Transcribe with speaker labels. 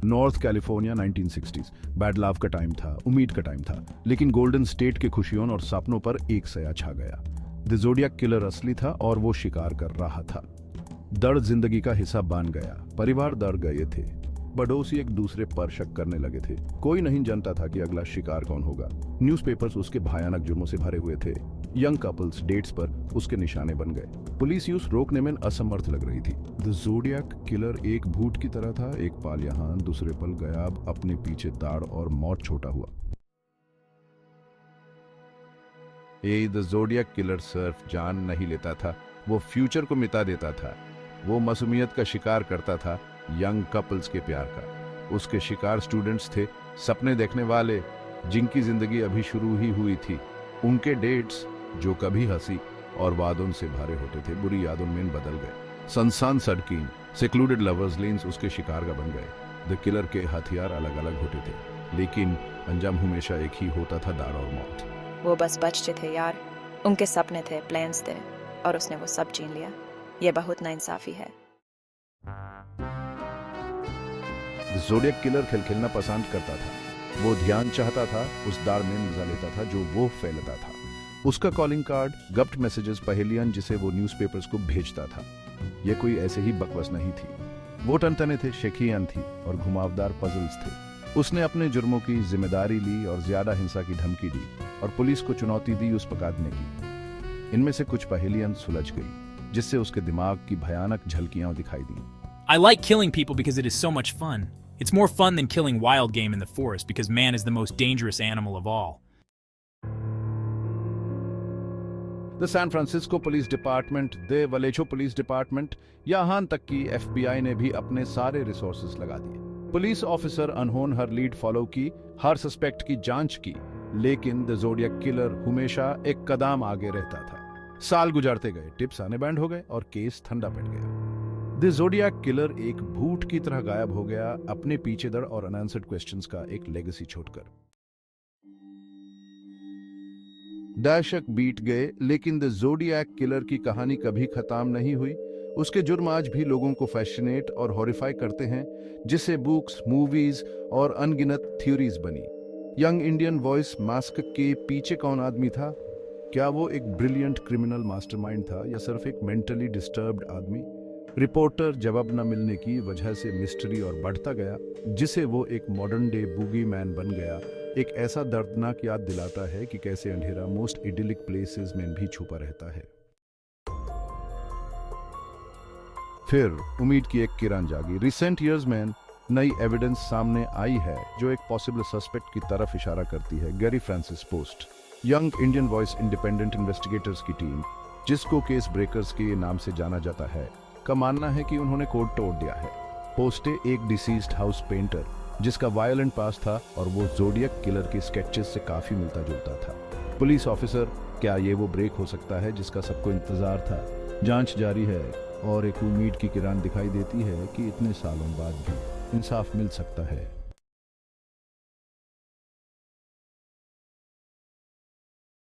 Speaker 1: North California 1960s bad love का time था, उम्मीद का टाइम था, लेकिन गोल्डन स्टेट के खुशियों और सपनों पर एक सया छा गया। द ज़ोडिएक किलर असली था और वो शिकार कर रहा था। दर्द जिंदगी का हिस्सा बन गया। परिवार डर गए थे, पड़ोसी एक दूसरे पर शक करने लगे थे। कोई नहीं जानता था कि अगला शिकार कौन होगा। न्यूज़पेपर्स उसके भयानक जुर्मों से भरे हुए थे। यंग कपल्स डेट्स पर उसके निशाने बन गए। पुलिस उसे रोकने में असमर्थ लग रही थी। द ज़ोडिएक किलर एक भूत की तरह था, एक पल यहाँ दूसरे पल गायब, अपने पीछे दाढ़ और मौत छोटा हुआ। द ज़ोडिएक किलर सिर्फ जान नहीं लेता था, वो फ्यूचर को मिटा देता था। वो मासूमियत का शिकार करता था, यंग कपल्स के प्यार का। उसके शिकार स्टूडेंट्स थे, सपने देखने वाले, जिनकी जिंदगी अभी शुरू ही हुई थी। उनके डेट्स जो कभी हंसी और वादों से भरे होते थे, बुरी यादों में बदल गए। सनसान सड़कें, सेक्लूडेड लवर्स लेन्स उसके शिकार का बन गए। द किलर के हथियार अलग अलग होते थे, लेकिन अंजाम हमेशा एक ही होता था, दाढ़ और मौत।
Speaker 2: वो बस बच्चे थे यार, उनके सपने थे, प्लान्स थे, और उसने वो सब छीन लिया। ये बहुत नाइंसाफी है।
Speaker 1: द ज़ोडिएक किलर खेलना पसंद करता था। वो ध्यान चाहता था, उस दाढ़ में मजा लेता था जो वो फैलता था। उसका कॉलिंग कार्ड, गप्ट मैसेजेस, पहेलियन जिसे वो न्यूज़पेपर्स को भेजता था। ये कोई ऐसे ही बकवास नहीं थी। वो टनटने थे, शेखियान थी और घुमावदार पजल्स थे। उसने अपने जुर्मों की जिम्मेदारी ली और ज्यादा हिंसा की धमकी दी और पुलिस को चुनौती दी उस पकड़ने की। इनमें से कुछ पहेलियां सुलझ गई, जिससे उसके दिमाग की भयानक झलकियां दिखाई दी।
Speaker 3: I like killing people because it is so much fun. It's more fun than killing wild game in the forest because man is the most dangerous animal of all.
Speaker 1: The San Francisco police department, the Vallejo police department, यहाँ तक कि FBI ने भी अपने सारे resources लगा दिए। Police officer अनहोन हर lead follow की, हर सस्पेक्ट की जांच की, लेकिन द ज़ोडिएक किलर हमेशा एक कदम आगे रहता था। साल गुजरते गए, टिप्स आने बैंड हो गए और केस ठंडा पड़ गया। द ज़ोडिएक किलर एक भूत की तरह गायब हो गया, अपने पीछे दर और अनआंसर्ड क्वेश्चंस का एक लेगेसी छोड़कर। दशक बीत गए, लेकिन द ज़ोडिएक किलर की कहानी कभी खत्म नहीं हुई। उसके जुर्म आज भी लोगों को फैसिनेट और हॉरिफाई करते हैं, जिससे बुक्स, मूवीज और अनगिनत थ्योरीज बनी। यंग इंडियन वॉइस मास्क के पीछे कौन आदमी था? क्या वो एक ब्रिलियंट क्रिमिनल मास्टरमाइंड था या सिर्फ एक मेंटली डिस्टर्ब्ड आदमी? रिपोर्टर जवाब न मिलने की वजह से मिस्ट्री और बढ़ता गया, जिसे वो एक मॉडर्न डे बूगी मैन बन गया। एक ऐसा दर्दनाक याद दिलाता है कि कैसे अंधेरा मोस्ट इडिलिक प्लेसेस में भी छुपा रहता है। फिर उम्मीद की एक किरण जागी। रिसेंट ईयर्स में नई एविडेंस सामने आई है जो एक पॉसिबल सस्पेक्ट की तरफ इशारा करती है। Gary Francis post, young Indian voice independent investigators की टीम, जिसको केस ब्रेकर्स के नाम से जाना जाता है, का मानना है कि उन्होंने कोड तोड़ दिया है। पोस्टे एक डिसीज्ड हाउस पेंटर जिसका वायलेंट पास था और वो ज़ोडिएक किलर के स्केचेस से काफी मिलता जुलता था। पुलिस ऑफिसर, क्या ये वो ब्रेक हो सकता है जिसका सबको इंतजार था? जांच जारी है और एक उम्मीद की किरण दिखाई देती है कि इतने सालों बाद भी इंसाफ मिल सकता है।